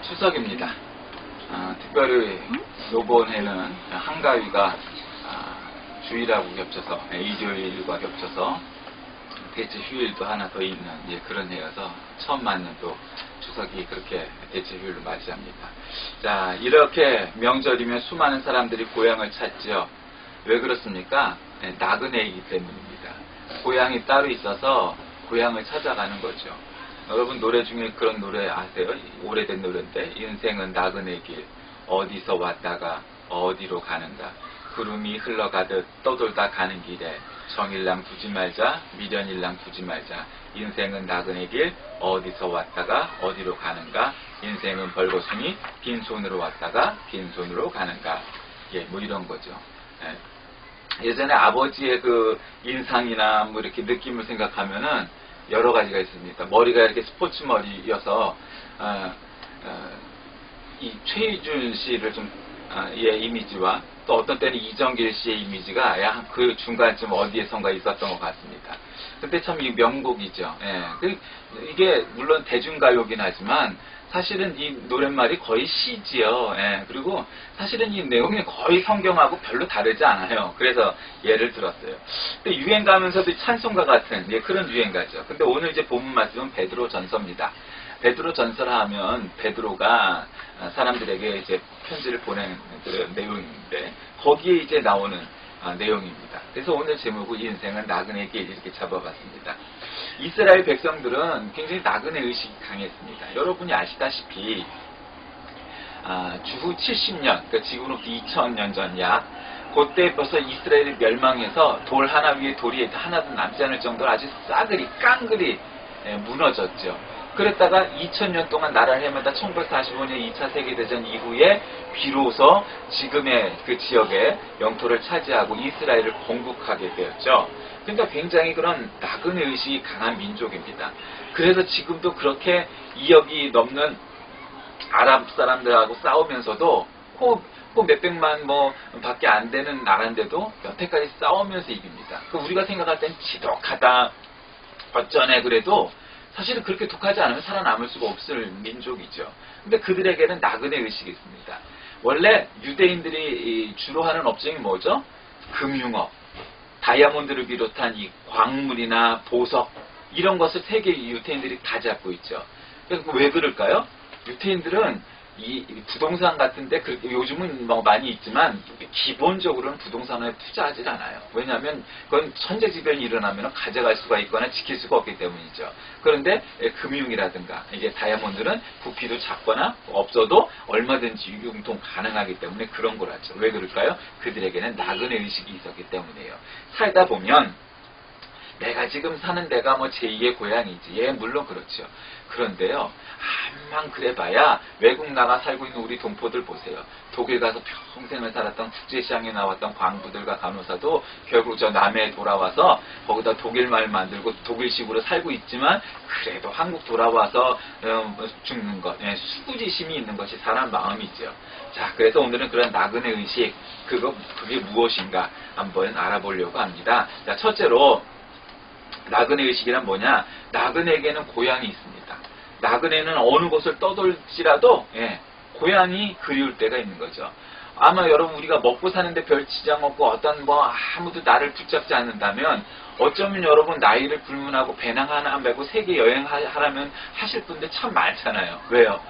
추석입니다. 특별히 이번에는 한가위가 주일하고 겹쳐서 일요일과 겹쳐서 대체 휴일도 하나 더 있는 그런 해여서 처음 맞는 또 추석이 그렇게 대체 휴일로 맞이합니다. 자, 이렇게 명절이면 수많은 사람들이 고향을 찾죠. 왜 그렇습니까? 나그네이기 때문입니다. 고향이 따로 있어서 고향을 찾아가는 거죠. 여러분 노래 중에 그런 노래 아세요? 오래된 노래인데 인생은 나그네 길 어디서 왔다가 어디로 가는가 구름이 흘러가듯 떠돌다 가는 길에 정일랑 두지 말자 미련일랑 두지 말자 인생은 나그네 길 어디서 왔다가 어디로 가는가 인생은 벌거숭이 빈손으로 왔다가 빈손으로 가는가 뭐 이런 거죠. 예전에 아버지의 그 인상이나 뭐 이렇게 느낌을 생각하면은 여러 가지가 있습니다. 머리가 이렇게 스포츠 머리여서 이 최희준 씨를 좀 의 이미지와 또 어떤 때는 이정길 씨의 이미지가 그 중간쯤 어디에선가 있었던 것 같습니다. 근데 참 이 명곡이죠. 이게 물론 대중가요긴 하지만 사실은 이 노랫말이 거의 시지요. 그리고 사실은 이 내용이 거의 성경하고 별로 다르지 않아요. 그래서 예를 들었어요. 근데 유행가면서도 찬송가 같은 그런 유행가죠. 근데 오늘 이제 본문 말씀은 베드로 전서입니다. 베드로 전서라 하면 베드로가 사람들에게 이제 편지를 보낸 그런 내용인데 거기에 이제 나오는 내용입니다. 그래서 오늘 제목은 인생은 나그네 길 이렇게 잡아봤습니다. 이스라엘 백성들은 굉장히 나그네 의식이 강했습니다. 여러분이 아시다시피 주후 70년, 그러니까 지금으로부터 2000년 전 약 그때 벌써 이스라엘이 멸망해서 돌 하나 위에 돌이 하나도 남지 않을 정도로 아주 싸그리 깡그리 무너졌죠. 그랬다가 2000년 동안 나라를 헤매다 1945년 2차 세계대전 이후에 비로소 지금의 그 지역의 영토를 차지하고 이스라엘을 건국하게 되었죠. 그러니까 굉장히 그런 나그네 의식이 강한 민족입니다. 그래서 지금도 그렇게 2억이 넘는 아랍 사람들하고 싸우면서도 몇백만 밖에 안 되는 나라인데도 여태까지 싸우면서 이깁니다. 우리가 생각할 땐 지독하다, 어쩌네 그래도 사실은 그렇게 독하지 않으면 살아남을 수가 없을 민족이죠. 근데 그들에게는 나그네 의식이 있습니다. 원래 유대인들이 주로 하는 업종이 뭐죠? 금융업, 다이아몬드를 비롯한 이 광물이나 보석 이런 것을 세계 유대인들이 다 잡고 있죠. 그래서 왜 그럴까요? 유대인들은 이 부동산 같은데 요즘은 많이 있지만 기본적으로는 부동산에 투자하지 않아요. 왜냐하면 그건 천재지변이 일어나면 가져갈 수가 있거나 지킬 수가 없기 때문이죠. 그런데 금융이라든가 이게 다이아몬드는 부피도 작거나 없어도 얼마든지 융통 가능하기 때문에 그런 걸 하죠. 왜 그럴까요? 그들에게는 나그네 의식이 있었기 때문이에요. 살다 보면 내가 지금 사는 데가 제2의 고향이지. 물론 그렇죠. 그런데요, 암만 그래봐야 외국 나가 살고 있는 우리 동포들 보세요. 독일 가서 평생을 살았던 국제시장에 나왔던 광부들과 간호사도 결국 저 남해에 돌아와서 거기다 독일말 만들고 독일식으로 살고 있지만 그래도 한국 돌아와서 죽는 것, 수구지심이 있는 것이 사람 마음이죠. 자, 그래서 오늘은 그런 나그네 의식, 그게 무엇인가 한번 알아보려고 합니다. 자, 첫째로 나그네 의식이란 뭐냐? 나그네에게는 고향이 있습니다. 나그네는 어느 곳을 떠돌지라도 고향이 그리울 때가 있는 거죠. 아마 여러분 우리가 먹고 사는데 별 지장 없고 어떤 아무도 나를 붙잡지 않는다면 어쩌면 여러분 나이를 불문하고 배낭 하나 메고 세계 여행하라면 하실 분들 참 많잖아요. 왜요?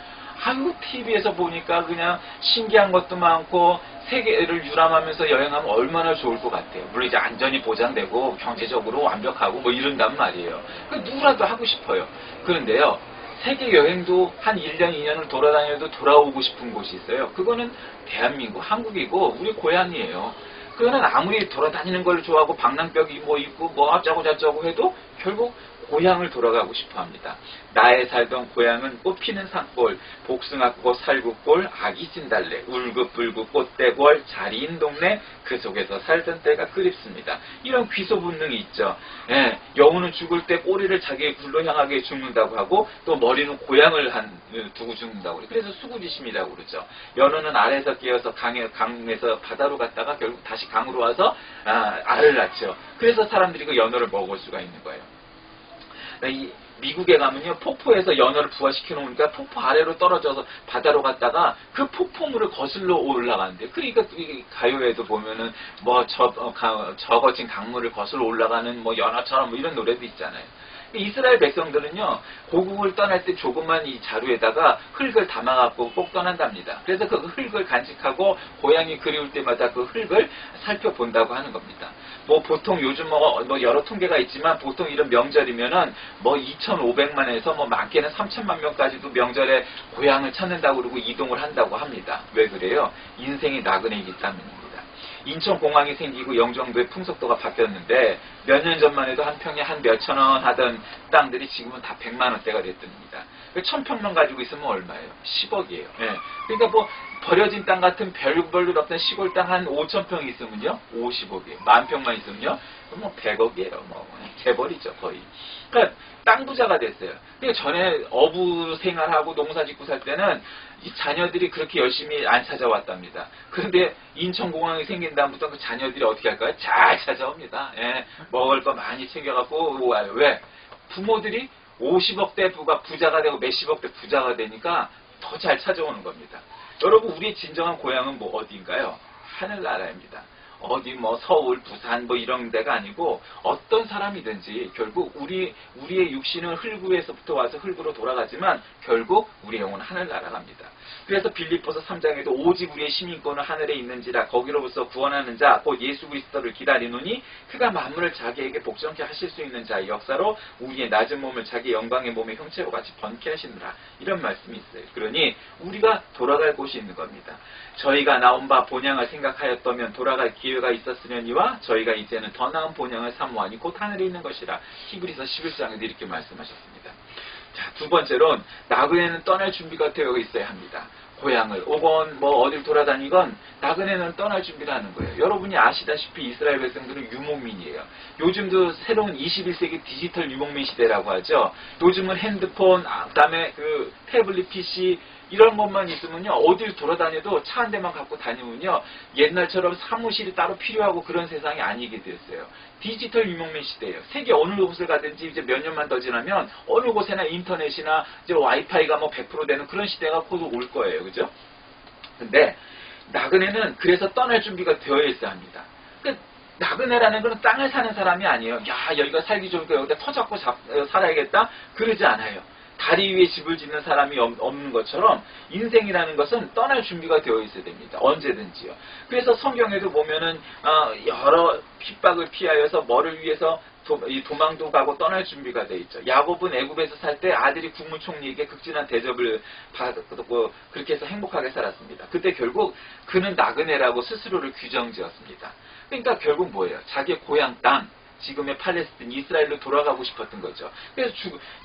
TV에서 보니까 그냥 신기한 것도 많고 세계를 유람하면서 여행하면 얼마나 좋을 것 같아요. 물론 이제 안전이 보장되고 경제적으로 완벽하고 이런단 말이에요. 누구라도 하고 싶어요. 그런데요, 세계 여행도 한 1년, 2년을 돌아다녀도 돌아오고 싶은 곳이 있어요. 그거는 대한민국, 한국이고 우리 고향이에요. 그거는 아무리 돌아다니는 걸 좋아하고 방랑벽이 있고 어쩌고 저쩌고 해도 결국 고향을 돌아가고 싶어 합니다. 나의 살던 고향은 꽃피는 산골, 복숭아꽃, 살구골, 아기 진달래, 울긋불긋 꽃대골, 자리인 동네, 그 속에서 살던 때가 그립습니다. 이런 귀소 본능이 있죠. 여우는 죽을 때 꼬리를 자기의 굴로 향하게 죽는다고 하고 또 머리는 고향을 두고 죽는다고 그래요. 그래서 수구지심이라고 그러죠. 연어는 알에서 깨어서 강에서 바다로 갔다가 결국 다시 강으로 와서 알을 낳죠. 그래서 사람들이 그 연어를 먹을 수가 있는 거예요. 미국에 가면요, 폭포에서 연어를 부화시켜 놓으니까 폭포 아래로 떨어져서 바다로 갔다가 그 폭포물을 거슬러 올라가는데, 그러니까 이 가요에도 보면은 뭐 저거진 강물을 거슬러 올라가는 뭐 연어처럼 뭐 이런 노래도 있잖아요. 이스라엘 백성들은요, 고국을 떠날 때 조그만 이 자루에다가 흙을 담아갖고 꼭 떠난답니다. 그래서 그 흙을 간직하고 고향이 그리울 때마다 그 흙을 살펴본다고 하는 겁니다. 뭐 보통 요즘 뭐 여러 통계가 있지만 보통 이런 명절이면은 뭐 2,500만에서 뭐 많게는 3천만 명까지도 명절에 고향을 찾는다고 그러고 이동을 한다고 합니다. 왜 그래요? 인생이 나그네이기 때문입니다. 인천공항이 생기고 영종도의 풍속도가 바뀌었는데 몇 년 전만 해도 한 평에 한 몇천 원 하던 땅들이 지금은 다 100만 원대가 됐답니다. 1,000평만 가지고 있으면 얼마예요? 10억이에요. 예. 그러니까 뭐 버려진 땅 같은 별볼 없던 시골 땅 한 5,000평 있으면요 50억이에요. 10,000평만 있으면요 뭐 100억이에요. 뭐 재벌이죠 거의. 그러니까 땅 부자가 됐어요. 그러니까 전에 어부 생활하고 농사 짓고 살 때는 이 자녀들이 그렇게 열심히 안 찾아왔답니다. 그런데 인천공항이 생긴 다음부터 그 자녀들이 어떻게 할까요? 잘 찾아옵니다. 예, 먹을 거 많이 챙겨갖고 와요. 왜? 부모들이 50억대 부자가 되고 몇십억대 부자가 되니까 더 잘 찾아오는 겁니다. 여러분, 우리의 진정한 고향은 뭐 어디인가요? 하늘나라입니다. 어디 뭐 서울, 부산 뭐 이런 데가 아니고 어떤 사람이든지 결국 우리의 육신은 흙에서부터 와서 흙으로 돌아가지만 결국 우리의 영혼은 하늘나라 갑니다. 그래서 빌립보서 3장에도 오직 우리의 시민권은 하늘에 있는지라 거기로부터 구원하는 자 곧 예수 그리스도를 기다리노니 그가 만물을 자기에게 복종케 하실 수 있는 자의 역사로 우리의 낮은 몸을 자기 영광의 몸의 형체로 같이 번케 하시느라 이런 말씀이 있어요. 그러니 우리가 돌아갈 곳이 있는 겁니다. 저희가 나온 바 본향을 생각하였다면 돌아갈 기회가 있었으려니와 저희가 이제는 더 나은 본향을 사모하니 곧 하늘에 있는 것이라. 히브리서 11장에도 이렇게 말씀하셨습니다. 자, 두 번째로는 나그네는 떠날 준비가 되어 있어야 합니다. 고향을 오건 뭐 어딜 돌아다니건 나그네는 떠날 준비를 하는 거예요. 여러분이 아시다시피 이스라엘 백성들은 유목민이에요. 요즘도 새로운 21세기 디지털 유목민 시대라고 하죠. 요즘은 핸드폰, 그다음에 그 태블릿 PC 이런 것만 있으면요, 어딜 돌아다녀도 차 한 대만 갖고 다니면요, 옛날처럼 사무실이 따로 필요하고 그런 세상이 아니게 됐어요. 디지털 유목민 시대예요. 세계 어느 곳을 가든지 이제 몇 년만 더 지나면 어느 곳에나 인터넷이나 이제 와이파이가 뭐 100% 되는 그런 시대가 곧 올 거예요. 그죠? 근데 나그네는 그래서 떠날 준비가 되어 있어야 합니다. 그러니까 나그네라는 건 땅을 사는 사람이 아니에요. 야, 여기가 살기 좋으니까 여기다 터 잡고 살아야겠다. 그러지 않아요. 다리 위에 집을 짓는 사람이 없는 것처럼 인생이라는 것은 떠날 준비가 되어 있어야 됩니다. 언제든지요. 그래서 성경에도 보면은 여러 핍박을 피하여서 뭐를 위해서 도망도 가고 떠날 준비가 되어 있죠. 야곱은 애굽에서 살 때 아들이 국무총리에게 극진한 대접을 받고 그렇게 해서 행복하게 살았습니다. 그때 결국 그는 나그네라고 스스로를 규정지었습니다. 그러니까 결국 뭐예요? 자기의 고향 땅, 지금의 팔레스틴, 이스라엘로 돌아가고 싶었던 거죠. 그래서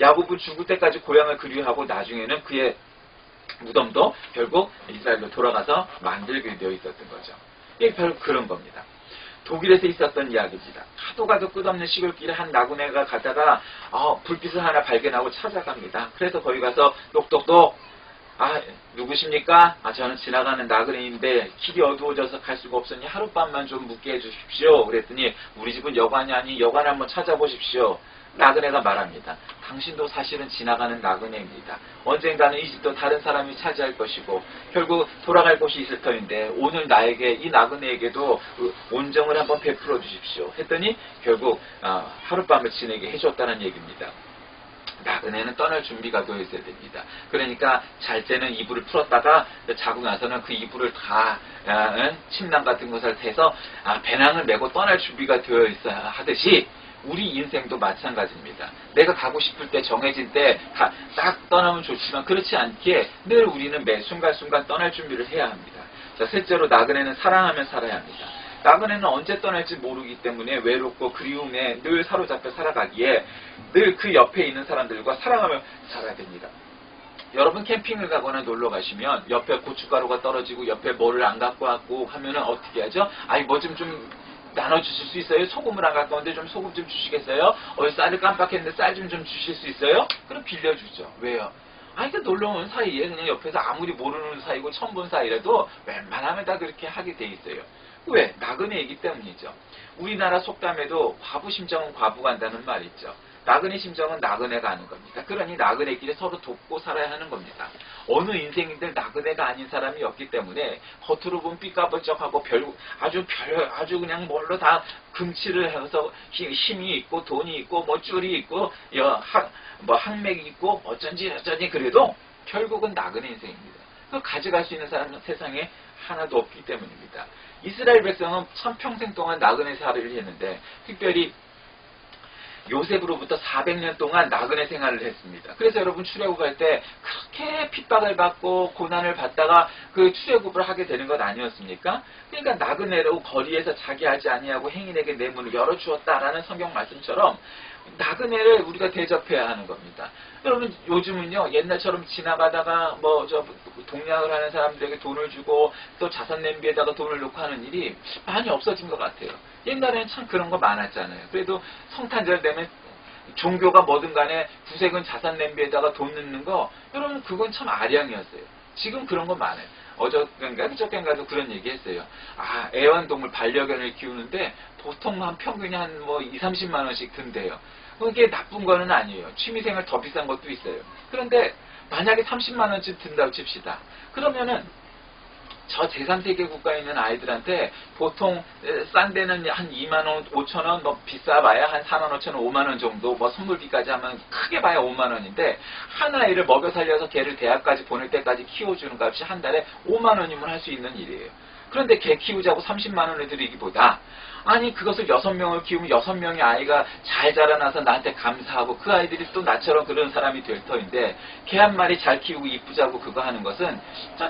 야곱은 죽을 때까지 고향을 그리워하고 나중에는 그의 무덤도 결국 이스라엘로 돌아가서 만들게 되어 있었던 거죠. 이게 바로 그런 겁니다. 독일에서 있었던 이야기입니다. 하도 가도 끝없는 시골길에 한 나그네가 가다가 불빛을 하나 발견하고 찾아갑니다. 그래서 거기 가서 똑똑똑, 누구십니까? 저는 지나가는 나그네인데 길이 어두워져서 갈 수가 없으니 하룻밤만 좀 묵게 해주십시오. 그랬더니 우리 집은 여관이 아닌 여관 한번 찾아보십시오. 나그네가 말합니다. 당신도 사실은 지나가는 나그네입니다. 언젠가는 이 집도 다른 사람이 차지할 것이고 결국 돌아갈 곳이 있을 터인데 오늘 나에게, 이 나그네에게도 온정을 한번 베풀어 주십시오. 했더니 결국 하룻밤을 지내게 해줬다는 얘기입니다. 나그네는 떠날 준비가 되어 있어야 됩니다. 그러니까 잘 때는 이불을 풀었다가 자고 나서는 그 이불을 다 침낭 같은 것을 해서 배낭을 메고 떠날 준비가 되어 있어야 하듯이 우리 인생도 마찬가지입니다. 내가 가고 싶을 때, 정해진 때 딱 떠나면 좋지만 그렇지 않게 늘 우리는 매 순간순간 떠날 준비를 해야 합니다. 자, 셋째로 나그네는 사랑하며 살아야 합니다. 나그네는 언제 떠날지 모르기 때문에 외롭고 그리움에 늘 사로잡혀 살아가기에 늘 그 옆에 있는 사람들과 사랑하며 살아야 됩니다. 여러분 캠핑을 가거나 놀러 가시면 옆에 고춧가루가 떨어지고 옆에 뭐를 안 갖고 왔고 하면은 어떻게 하죠? 뭐 좀 나눠주실 수 있어요? 소금을 안 갖고 왔는데 좀 소금 좀 주시겠어요? 쌀을 깜빡했는데 쌀 좀 주실 수 있어요? 그럼 빌려주죠. 왜요? 그러니까 놀러 온 사이에 그냥 옆에서 아무리 모르는 사이고 처음 본 사이라도 웬만하면 다 그렇게 하게 돼 있어요. 왜? 나그네이기 때문이죠. 우리나라 속담에도 과부 심정은 과부 간다는 말이 있죠. 나그네 심정은 나그네가 아는 겁니다. 그러니 나그네끼리 서로 돕고 살아야 하는 겁니다. 어느 인생인들 나그네가 아닌 사람이 없기 때문에 겉으로 보면 삐까번쩍하고 아주 그냥 뭘로 다 금치를 해서 힘이 있고 돈이 있고 뭐 줄이 있고 학맥이 있고 어쩐지 그래도 결국은 나그네 인생입니다. 그 가져갈 수 있는 사람은 세상에 하나도 없기 때문입니다. 이스라엘 백성은 참 평생 동안 나그네 생활을 했는데 특별히 요셉으로부터 400년 동안 나그네 생활을 했습니다. 그래서 여러분 출애굽 할 때 그렇게 핍박을 받고 고난을 받다가 그 출애굽을 하게 되는 것 아니었습니까? 그러니까 나그네로 거리에서 자기 하지 아니하고 행인에게 내 문을 열어주었다라는 성경 말씀처럼 나그네를 우리가 대접해야 하는 겁니다. 여러분 요즘은요 옛날처럼 지나가다가 동냥을 하는 사람들에게 돈을 주고 또 자선 냄비에다가 돈을 넣고 하는 일이 많이 없어진 것 같아요. 옛날에는 참 그런 거 많았잖아요. 그래도 성탄절 되면 종교가 뭐든 간에 구색은 자선 냄비에다가 돈 넣는 거 여러분 그건 참 아량이었어요. 지금 그런 거 많아요. 그저께인가도 그런 얘기 했어요. 애완동물 반려견을 키우는데 보통 한 평균이 한 2, 30만 원씩 든대요. 그게 나쁜 거는 아니에요. 취미생활 더 비싼 것도 있어요. 그런데 만약에 30만 원쯤 든다고 칩시다. 그러면은 저 제3세계 국가에 있는 아이들한테 보통 싼 데는 한 2만 원, 5천 원, 비싸봐야 한 4만 5천 원, 5만 원 정도, 선물비까지 하면 크게 봐야 5만 원인데 한 아이를 먹여 살려서 걔를 대학까지 보낼 때까지 키워주는 값이 한 달에 5만 원이면 할 수 있는 일이에요. 그런데 걔 키우자고 30만 원을 들이기보다 그것을 6명을 키우면 6명의 아이가 잘 자라나서 나한테 감사하고 그 아이들이 또 나처럼 그런 사람이 될 터인데 걔 한 마리 잘 키우고 이쁘자고 그거 하는 것은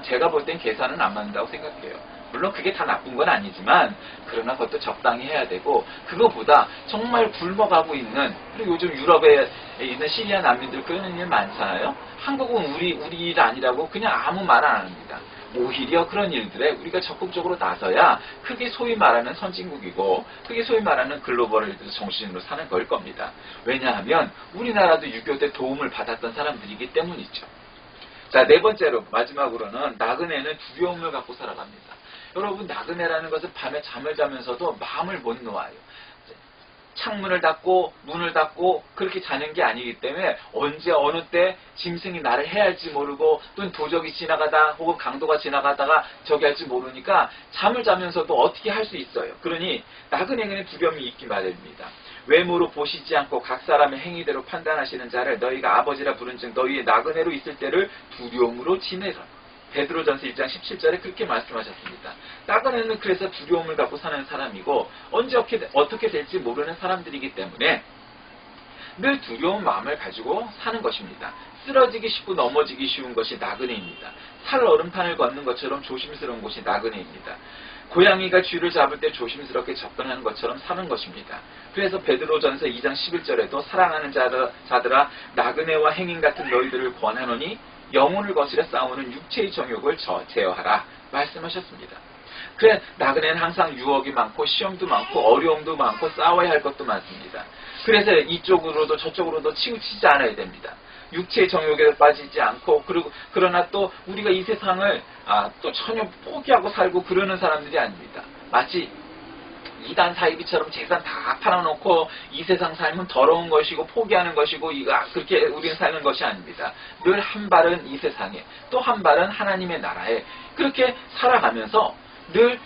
제가 볼 땐 계산은 안 맞는다고 생각해요. 물론 그게 다 나쁜 건 아니지만 그러나 그것도 적당히 해야 되고 그거보다 정말 굶어가고 있는 그리고 요즘 유럽에 있는 시리아 난민들 그런 일 많잖아요. 한국은 우리 일 아니라고 그냥 아무 말 안 합니다. 오히려 그런 일들에 우리가 적극적으로 나서야 그게 소위 말하는 선진국이고 그게 소위 말하는 글로벌 정신으로 사는 걸 겁니다. 왜냐하면 우리나라도 6.25 때 도움을 받았던 사람들이기 때문이죠. 자, 네 번째로 마지막으로는 나그네는 두려움을 갖고 살아갑니다. 여러분 나그네라는 것은 밤에 잠을 자면서도 마음을 못 놓아요. 창문을 닫고 문을 닫고 그렇게 자는 게 아니기 때문에 언제 어느 때 짐승이 나를 해할지 모르고 또는 도적이 지나가다 혹은 강도가 지나가다가 저기 할지 모르니까 잠을 자면서도 어떻게 할 수 있어요. 그러니 나그네에게는 두려움이 있기 마련입니다. 외모로 보시지 않고 각 사람의 행위대로 판단하시는 자를 너희가 아버지라 부른즉 너희의 나그네로 있을 때를 두려움으로 지내라. 베드로전서 1장 17절에 그렇게 말씀하셨습니다. 나그네는 그래서 두려움을 갖고 사는 사람이고 언제 어떻게 될지 모르는 사람들이기 때문에 늘 두려운 마음을 가지고 사는 것입니다. 쓰러지기 쉽고 넘어지기 쉬운 것이 나그네입니다. 살 얼음판을 걷는 것처럼 조심스러운 곳이 나그네입니다. 고양이가 쥐를 잡을 때 조심스럽게 접근하는 것처럼 사는 것입니다. 그래서 베드로전서 2장 11절에도 사랑하는 자들아 나그네와 행인 같은 너희들을 권하노니 영혼을 거스려 싸우는 육체의 정욕을 제어하라 말씀하셨습니다. 그래 나그네는 항상 유혹이 많고 시험도 많고 어려움도 많고 싸워야 할 것도 많습니다. 그래서 이쪽으로도 저쪽으로도 치우치지 않아야 됩니다. 육체의 정욕에 빠지지 않고 그러나 또 우리가 이 세상을 또 전혀 포기하고 살고 그러는 사람들이 아닙니다. 마치 이단 사이비처럼 재산 다 팔아놓고 이 세상 삶은 더러운 것이고 포기하는 것이고 그렇게 우리는 사는 것이 아닙니다. 늘 한 발은 이 세상에 또 한 발은 하나님의 나라에 그렇게 살아가면서 늘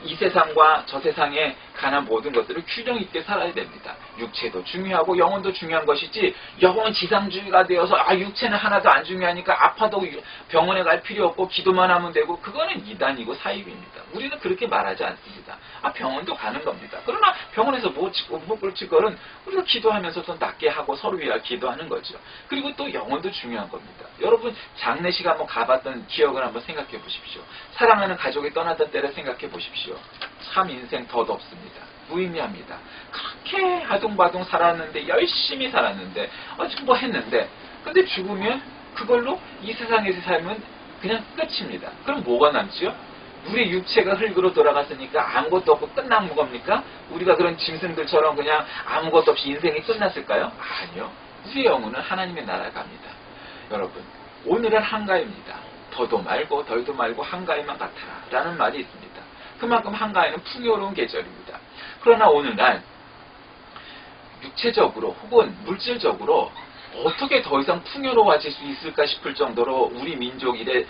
이 세상과 저 세상에 관한 모든 것들을 균형 있게 살아야 됩니다. 육체도 중요하고 영혼도 중요한 것이지 영혼 지상주의가 되어서 육체는 하나도 안 중요하니까 아파도 병원에 갈 필요 없고 기도만 하면 되고 그거는 이단이고 사입입니다. 우리는 그렇게 말하지 않습니다. 병원도 가는 겁니다. 그러나 병원에서 못 고칠 거는 우리가 기도하면서 또 낫게 하고 서로 위하여 기도하는 거죠. 그리고 또 영혼도 중요한 겁니다. 여러분 장례식 한번 가봤던 기억을 한번 생각해 보십시오. 사랑하는 가족이 떠났던 때를 생각해 보십시오. 참 인생 덧없습니다. 무의미합니다. 그렇게 아둥바둥 살았는데 열심히 살았는데 했는데 근데 죽으면 그걸로 이 세상에서 삶은 그냥 끝입니다. 그럼 뭐가 남지요? 우리 육체가 흙으로 돌아갔으니까 아무것도 없고 끝난 겁니까? 우리가 그런 짐승들처럼 그냥 아무것도 없이 인생이 끝났을까요? 아니요. 우리의 영혼은 하나님의 나라에 갑니다. 여러분 오늘은 한가위입니다. 더도 말고 덜도 말고 한가위만 같아라 라는 말이 있습니다. 그만큼 한가위는 풍요로운 계절입니다. 그러나 오늘날 육체적으로 혹은 물질적으로 어떻게 더 이상 풍요로워질 수 있을까 싶을 정도로 우리 민족 이래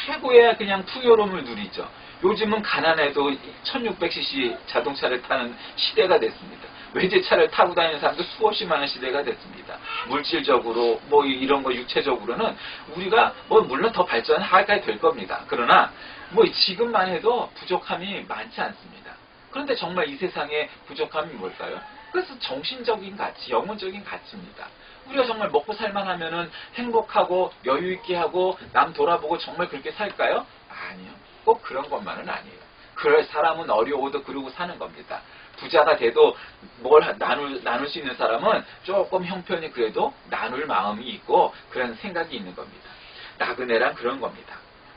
최고의 그냥 풍요로움을 누리죠. 요즘은 가난해도 1600cc 자동차를 타는 시대가 됐습니다. 외제차를 타고 다니는 사람도 수없이 많은 시대가 됐습니다. 물질적으로 뭐 이런 거 육체적으로는 우리가 뭐 물론 더 발전하게 될 겁니다. 그러나 뭐 지금만 해도 부족함이 많지 않습니다. 그런데 정말 이 세상에 부족함이 뭘까요? 그래서 정신적인 가치, 영혼적인 가치입니다. 우리가 정말 먹고 살만 하면은 행복하고 여유 있게 하고 남 돌아보고 정말 그렇게 살까요? 아니요. 꼭 그런 것만은 아니에요. 그럴 사람은 어려워도 그러고 사는 겁니다. 부자가 돼도 뭘 나눌 수 있는 사람은 조금 형편이 그래도 나눌 마음이 있고 그런 생각이 있는 겁니다. 나그네란 그런 겁니다.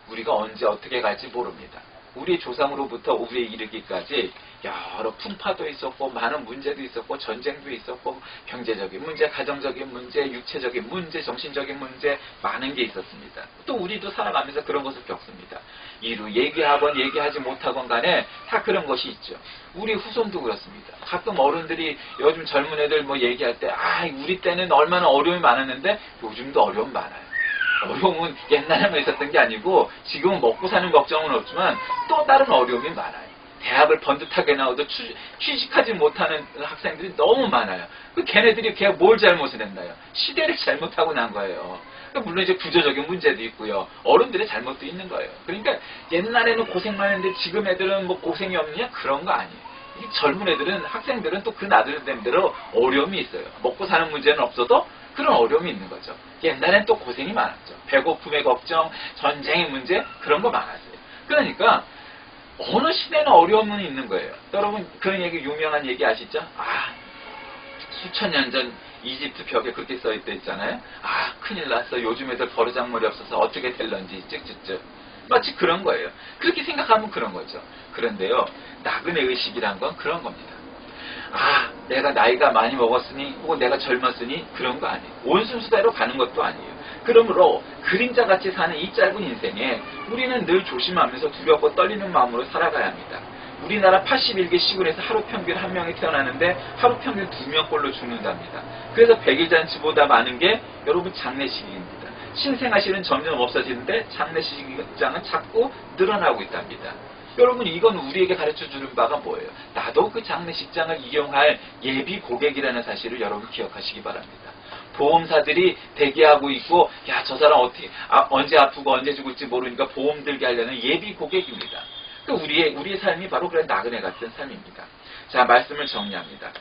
우리가 언제 어떻게 갈지 모릅니다. 우리 조상으로부터 우리에 이르기까지 여러 풍파도 있었고 많은 문제도 있었고 전쟁도 있었고 경제적인 문제, 가정적인 문제, 육체적인 문제, 정신적인 문제 많은 게 있었습니다. 또 우리도 살아가면서 그런 것을 겪습니다. 이루 얘기하건 얘기하지 못하건 간에 다 그런 것이 있죠. 우리 후손도 그렇습니다. 가끔 어른들이 요즘 젊은 애들 뭐 얘기할 때 우리 때는 얼마나 어려움이 많았는데 요즘도 어려움 많아요. 어려움은 옛날에만 있었던 게 아니고 지금은 먹고 사는 걱정은 없지만 또 다른 어려움이 많아요. 대학을 번듯하게 나와도 취직하지 못하는 학생들이 너무 많아요. 걔네들이 뭘 잘못을 했나요? 시대를 잘못하고 난 거예요. 물론 이제 구조적인 문제도 있고요. 어른들의 잘못도 있는 거예요. 그러니까 옛날에는 고생만 했는데 지금 애들은 뭐 고생이 없느냐? 그런 거 아니에요. 이 젊은 애들은, 학생들은 또 그 나름대로 어려움이 있어요. 먹고 사는 문제는 없어도 그런 어려움이 있는 거죠. 옛날엔 또 고생이 많았죠. 배고픔의 걱정, 전쟁의 문제, 그런 거 많았어요. 그러니까 어느 시대는 어려움은 있는 거예요. 여러분 그런 얘기, 유명한 얘기 아시죠? 수천 년 전 이집트 벽에 그렇게 써있다 있잖아요. 큰일 났어. 요즘 애들 버르장머리 없어서 어떻게 될런지 쯧쯧쯧. 마치 그런 거예요. 그렇게 생각하면 그런 거죠. 그런데요, 나그네 의식이란 건 그런 겁니다. 내가 나이가 많이 먹었으니 혹은 내가 젊었으니 그런 거 아니에요. 온순수대로 가는 것도 아니에요. 그러므로 그림자같이 사는 이 짧은 인생에 우리는 늘 조심하면서 두렵고 떨리는 마음으로 살아가야 합니다. 우리나라 81개 시군에서 하루 평균 1명이 태어나는데 하루 평균 2명꼴로 죽는답니다. 그래서 100일잔치보다 많은 게 여러분 장례식입니다. 신생아실은 점점 없어지는데 장례식장은 자꾸 늘어나고 있답니다. 여러분 이건 우리에게 가르쳐주는 바가 뭐예요? 나도 그 장례식장을 이용할 예비 고객이라는 사실을 여러분 기억하시기 바랍니다. 보험사들이 대기하고 있고 저 사람 언제 아프고 언제 죽을지 모르니까 보험 들게 하려는 예비 고객입니다. 우리의 삶이 바로 그런 나그네 같은 삶입니다. 자, 말씀을 정리합니다.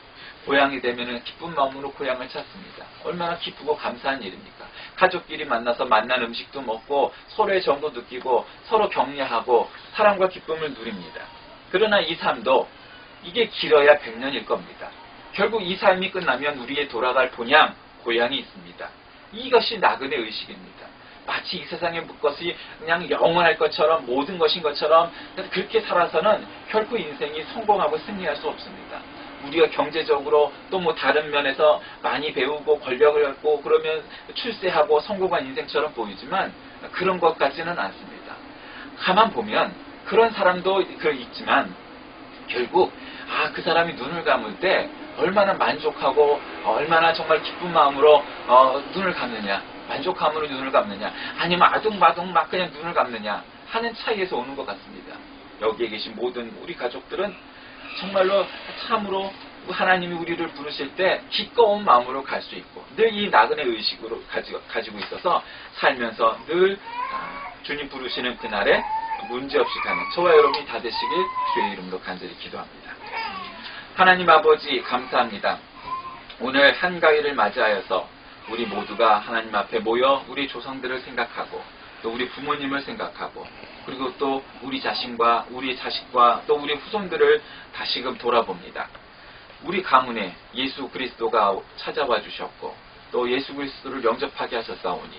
고향이 되면은 기쁜 마음으로 고향을 찾습니다. 얼마나 기쁘고 감사한 일입니까? 가족끼리 만나서 만난 음식도 먹고 서로의 정도 느끼고 서로 격려하고 사랑과 기쁨을 누립니다. 그러나 이 삶도 이게 길어야 100년일 겁니다. 결국 이 삶이 끝나면 우리의 돌아갈 본향, 고향이 있습니다. 이것이 나그네 의식입니다. 마치 이 세상의 것이 그냥 영원할 것처럼 모든 것인 것처럼 그렇게 살아서는 결코 인생이 성공하고 승리할 수 없습니다. 우리가 경제적으로 또 뭐 다른 면에서 많이 배우고 권력을 갖고 그러면 출세하고 성공한 인생처럼 보이지만 그런 것까지는 않습니다. 가만 보면 그런 사람도 있지만 결국 그 사람이 눈을 감을 때 얼마나 만족하고 얼마나 정말 기쁜 마음으로 눈을 감느냐, 만족함으로 눈을 감느냐, 아니면 아둥바둥 막 그냥 눈을 감느냐 하는 차이에서 오는 것 같습니다. 여기에 계신 모든 우리 가족들은 정말로 참으로 하나님이 우리를 부르실 때 기꺼운 마음으로 갈 수 있고 늘 이 나그네 의식으로 가지고 있어서 살면서 늘 주님 부르시는 그날에 문제없이 가는 저와 여러분이 다 되시길 주의 이름으로 간절히 기도합니다. 하나님 아버지 감사합니다. 오늘 한가위를 맞이하여서 우리 모두가 하나님 앞에 모여 우리 조상들을 생각하고 또 우리 부모님을 생각하고 그리고 또 우리 자신과 우리 자식과 또 우리 후손들을 다시금 돌아봅니다. 우리 가문에 예수 그리스도가 찾아와 주셨고 또 예수 그리스도를 영접하게 하셨사오니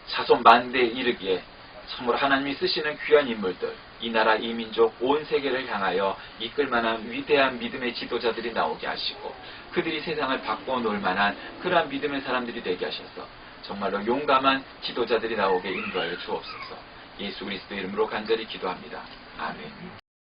자손 만대에 이르기에 참으로 하나님이 쓰시는 귀한 인물들, 이 나라 이 민족 온 세계를 향하여 이끌 만한 위대한 믿음의 지도자들이 나오게 하시고 그들이 세상을 바꿔놓을 만한 그러한 믿음의 사람들이 되게 하셔서 정말로 용감한 지도자들이 나오게 인도하여 주옵소서. 예수 그리스도 이름으로 간절히 기도합니다. 아멘.